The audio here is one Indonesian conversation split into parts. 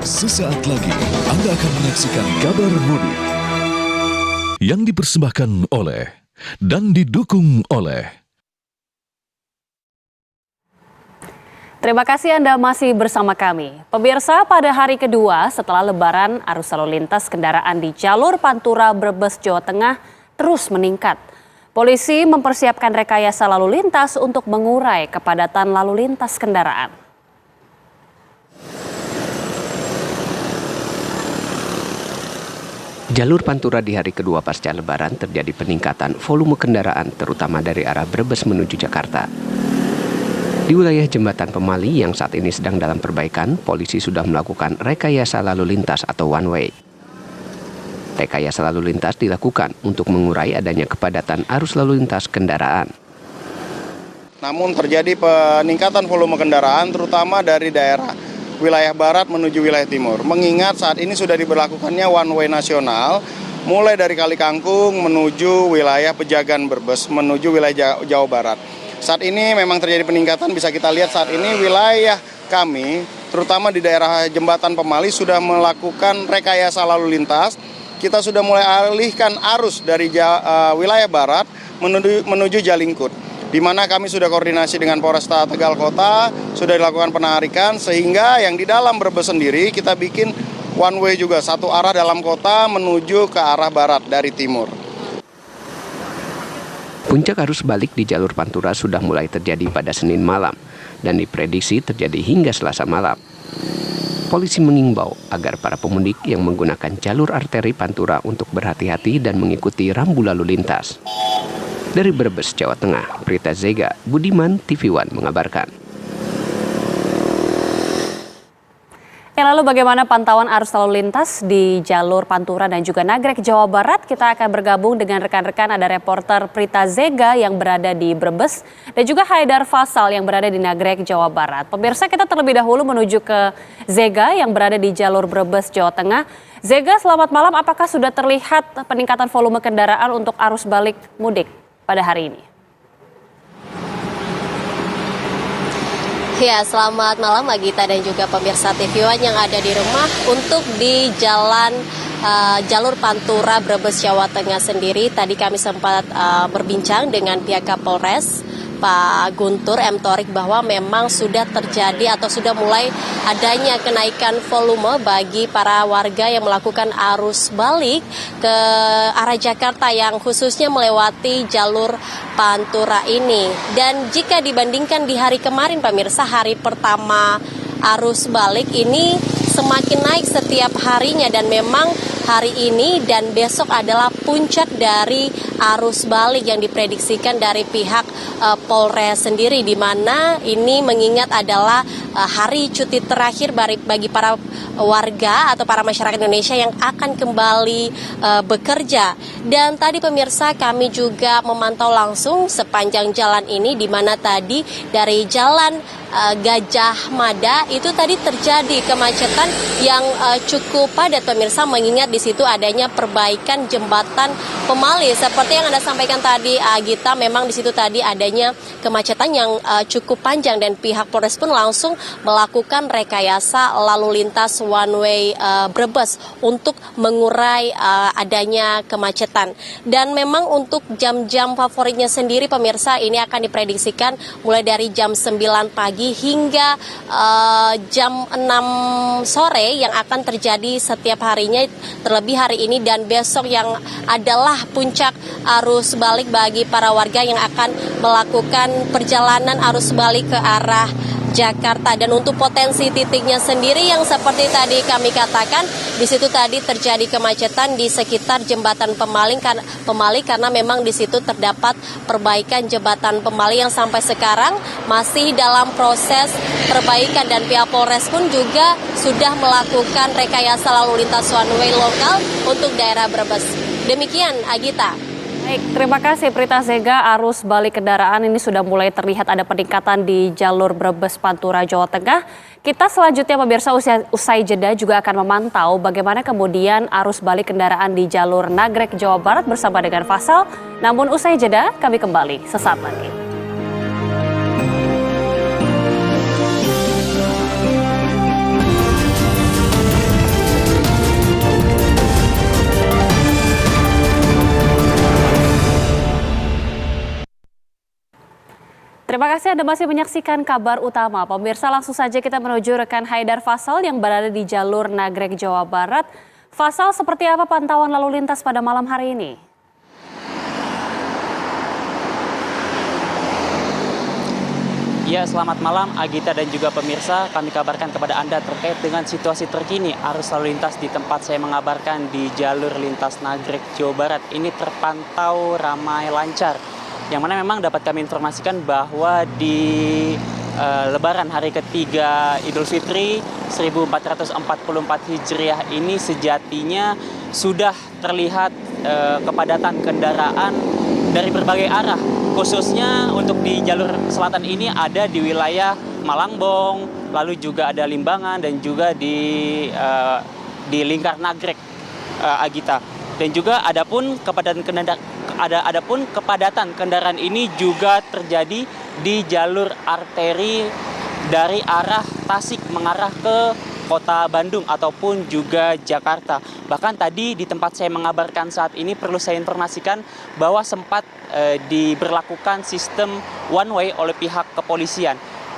Sesaat lagi Anda akan menyaksikan kabar mudik yang dipersembahkan oleh dan didukung oleh. Terima kasih Anda masih bersama kami. Pemirsa, pada hari kedua setelah Lebaran, arus lalu lintas kendaraan di jalur Pantura Brebes, Jawa Tengah terus meningkat. Polisi mempersiapkan rekayasa lalu lintas untuk mengurai kepadatan lalu lintas kendaraan. Jalur Pantura di hari kedua pasca Lebaran terjadi peningkatan volume kendaraan terutama dari arah Brebes menuju Jakarta. Di wilayah Jembatan Pemali yang saat ini sedang dalam perbaikan, polisi sudah melakukan rekayasa lalu lintas atau one way. Rekayasa lalu lintas dilakukan untuk mengurai adanya kepadatan arus lalu lintas kendaraan. Namun terjadi peningkatan volume kendaraan terutama dari daerah wilayah barat menuju wilayah timur. Mengingat saat ini sudah diberlakukannya one way nasional, mulai dari Kali Kangkung menuju wilayah Pejagan Brebes, menuju wilayah Jawa Barat. Saat ini memang terjadi peningkatan, bisa kita lihat saat ini wilayah kami, terutama di daerah Jembatan Pemali, sudah melakukan rekayasa lalu lintas. Kita sudah mulai alihkan arus dari wilayah barat menuju Jalingkut, di mana kami sudah koordinasi dengan Polresta Tegal Kota, sudah dilakukan penarikan, sehingga yang di dalam Brebes sendiri kita bikin one way juga, satu arah dalam kota menuju ke arah barat dari timur. Puncak arus balik di jalur Pantura sudah mulai terjadi pada Senin malam dan diprediksi terjadi hingga Selasa malam. Polisi mengimbau agar para pemudik yang menggunakan jalur arteri Pantura untuk berhati-hati dan mengikuti rambu lalu lintas. Dari Brebes, Jawa Tengah, Prita Zega, Budiman, TV One mengabarkan. Lalu bagaimana pantauan arus lalu lintas di jalur Pantura dan juga Nagrek, Jawa Barat? Kita akan bergabung dengan rekan-rekan, ada reporter Prita Zega yang berada di Brebes dan juga Haidar Fasal yang berada di Nagrek, Jawa Barat. Pemirsa, kita terlebih dahulu menuju ke Zega yang berada di jalur Brebes, Jawa Tengah. Zega, selamat malam. Apakah sudah terlihat peningkatan volume kendaraan untuk arus balik mudik pada hari ini? Ya, selamat malam Magita dan juga pemirsa TV One yang ada di rumah. Untuk di jalur Pantura Brebes Jawa Tengah sendiri, tadi kami sempat berbincang dengan pihak Kapolres Pak Guntur M. Thorik bahwa memang sudah terjadi atau sudah mulai adanya kenaikan volume bagi para warga yang melakukan arus balik ke arah Jakarta yang khususnya melewati jalur Pantura ini. Dan jika dibandingkan di hari kemarin pemirsa, hari pertama arus balik ini semakin naik setiap harinya dan memang hari ini dan besok adalah puncak dari arus balik yang diprediksikan dari pihak Polres sendiri, di mana ini mengingat adalah hari cuti terakhir bagi para warga atau para masyarakat Indonesia yang akan kembali bekerja. Dan tadi pemirsa kami juga memantau langsung sepanjang jalan ini, di mana tadi dari jalan Gajah Mada itu tadi terjadi kemacetan yang cukup padat pemirsa, mengingat di situ adanya perbaikan jembatan Pemali. Seperti yang Anda sampaikan tadi Gita, memang di situ tadi adanya kemacetan yang cukup panjang dan pihak Polres pun langsung melakukan rekayasa lalu lintas one way Brebes untuk mengurai adanya kemacetan. Dan memang untuk jam-jam favoritnya sendiri pemirsa, ini akan diprediksikan mulai dari jam 9 pagi hingga jam 6 sore yang akan terjadi setiap harinya, terlebih hari ini dan besok yang adalah puncak arus balik bagi para warga yang akan melakukan perjalanan arus balik ke arah Jakarta. Dan untuk potensi titiknya sendiri yang seperti tadi kami katakan, di situ tadi terjadi kemacetan di sekitar jembatan Pemali karena memang di situ terdapat perbaikan jembatan Pemali yang sampai sekarang masih dalam proses perbaikan, dan pihak Polres pun juga sudah melakukan rekayasa lalu lintas one way lokal untuk daerah Brebes. Demikian Agita. Baik, terima kasih Prita Zega. Arus balik kendaraan ini sudah mulai terlihat ada peningkatan di jalur Brebes Pantura Jawa Tengah. Kita selanjutnya pemirsa usai jeda juga akan memantau bagaimana kemudian arus balik kendaraan di jalur Nagrek Jawa Barat bersama dengan Fasal. Namun usai jeda kami kembali sesaat lagi. kasih, Anda masih menyaksikan kabar utama. Pemirsa, langsung saja kita menuju rekan Haidar Faisal yang berada di jalur Nagrek, Jawa Barat. Faisal, seperti apa pantauan lalu lintas pada malam hari ini? Ya, selamat malam Agita dan juga pemirsa. Kami kabarkan kepada Anda terkait dengan situasi terkini arus lalu lintas di tempat saya mengabarkan di jalur lintas Nagrek, Jawa Barat. Ini terpantau ramai lancar. Yang mana memang dapat kami informasikan bahwa di Lebaran hari ketiga Idul Fitri 1444 Hijriah ini sejatinya sudah terlihat kepadatan kendaraan dari berbagai arah. Khususnya untuk di jalur selatan ini ada di wilayah Malangbong, lalu juga ada Limbangan dan juga di lingkar Nagrek, Agita. Dan juga adapun kepadatan kendaraan ini juga terjadi di jalur arteri dari arah Tasik mengarah ke Kota Bandung ataupun juga Jakarta. Bahkan tadi di tempat saya mengabarkan saat ini perlu saya informasikan bahwa sempat diberlakukan sistem one way oleh pihak kepolisian.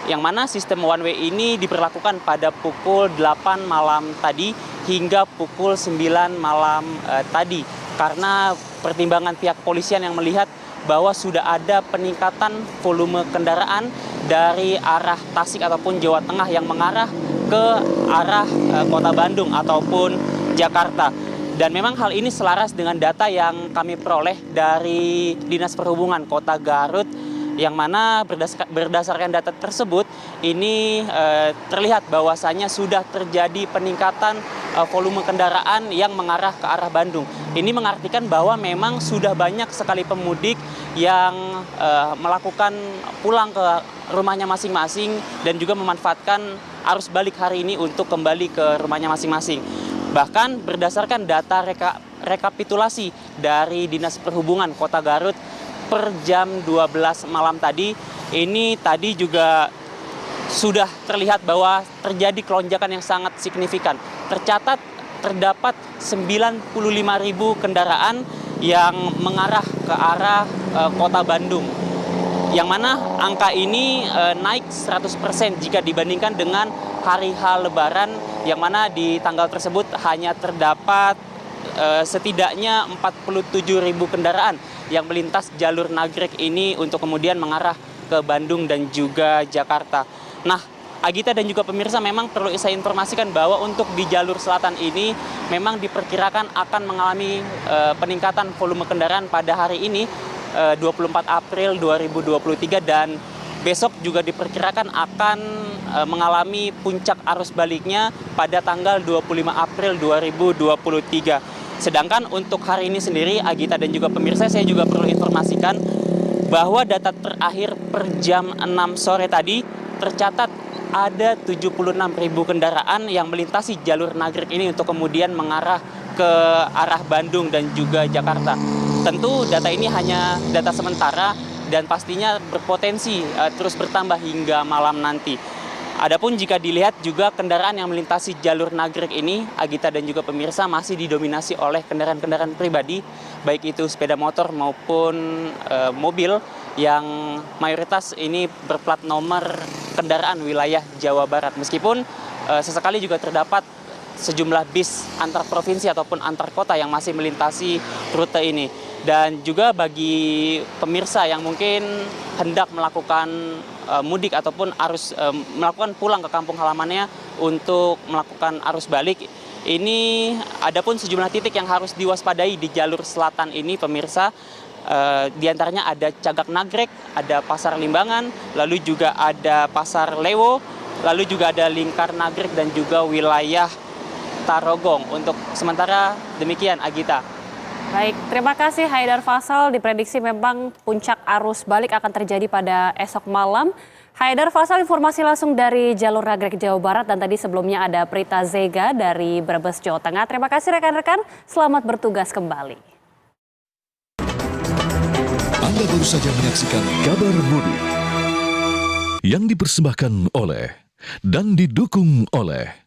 Yang mana sistem one way ini diberlakukan pada pukul 8 malam tadi hingga pukul 9 malam tadi. Karena pertimbangan pihak kepolisian yang melihat bahwa sudah ada peningkatan volume kendaraan dari arah Tasik ataupun Jawa Tengah yang mengarah ke arah Kota Bandung ataupun Jakarta. Dan memang hal ini selaras dengan data yang kami peroleh dari Dinas Perhubungan Kota Garut, yang mana berdasarkan data tersebut ini terlihat bahwasannya sudah terjadi peningkatan volume kendaraan yang mengarah ke arah Bandung. Ini mengartikan bahwa memang sudah banyak sekali pemudik yang melakukan pulang ke rumahnya masing-masing dan juga memanfaatkan arus balik hari ini untuk kembali ke rumahnya masing-masing. Bahkan berdasarkan data rekapitulasi dari Dinas Perhubungan Kota Garut per jam 12 malam tadi, ini tadi juga sudah terlihat bahwa terjadi kelonjakan yang sangat signifikan. Terdapat 95.000 kendaraan yang mengarah ke arah Kota Bandung. Yang mana angka ini naik 100% jika dibandingkan dengan hari H Lebaran, yang mana di tanggal tersebut hanya terdapat setidaknya 47.000 kendaraan yang melintas jalur Nagrek ini untuk kemudian mengarah ke Bandung dan juga Jakarta. Nah, Agita dan juga pemirsa, memang perlu saya informasikan bahwa untuk di jalur selatan ini memang diperkirakan akan mengalami peningkatan volume kendaraan pada hari ini 24 April 2023 dan besok juga diperkirakan akan mengalami puncak arus baliknya pada tanggal 25 April 2023. Sedangkan untuk hari ini sendiri, Agita dan juga pemirsa, saya juga perlu informasikan bahwa data terakhir per jam 6 sore tadi tercatat ada 76.000 kendaraan yang melintasi jalur Nagrek ini untuk kemudian mengarah ke arah Bandung dan juga Jakarta. Tentu data ini hanya data sementara dan pastinya berpotensi terus bertambah hingga malam nanti. Adapun jika dilihat juga kendaraan yang melintasi jalur Nagrek ini, Agita dan juga pemirsa, masih didominasi oleh kendaraan-kendaraan pribadi, baik itu sepeda motor maupun mobil yang mayoritas ini berplat nomor kendaraan wilayah Jawa Barat. Meskipun sesekali juga terdapat sejumlah bis antar provinsi ataupun antar kota yang masih melintasi rute ini. Dan juga bagi pemirsa yang mungkin hendak melakukan mudik ataupun melakukan pulang ke kampung halamannya untuk melakukan arus balik, ini ada pun sejumlah titik yang harus diwaspadai di jalur selatan ini, pemirsa. Di antaranya ada Cagak Nagrek, ada Pasar Limbangan, lalu juga ada Pasar Lewo, lalu juga ada Lingkar Nagrek dan juga wilayah Tarogong. Untuk sementara demikian, Agita. Baik, terima kasih Haidar Faisal. Diprediksi memang puncak arus balik akan terjadi pada esok malam. Haidar Faisal, informasi langsung dari jalur Nagrek, Jawa Barat, dan tadi sebelumnya ada Prita Zega dari Brebes, Jawa Tengah. Terima kasih rekan-rekan, selamat bertugas kembali. Anda baru saja menyaksikan Kabar Mudik yang dipersembahkan oleh dan didukung oleh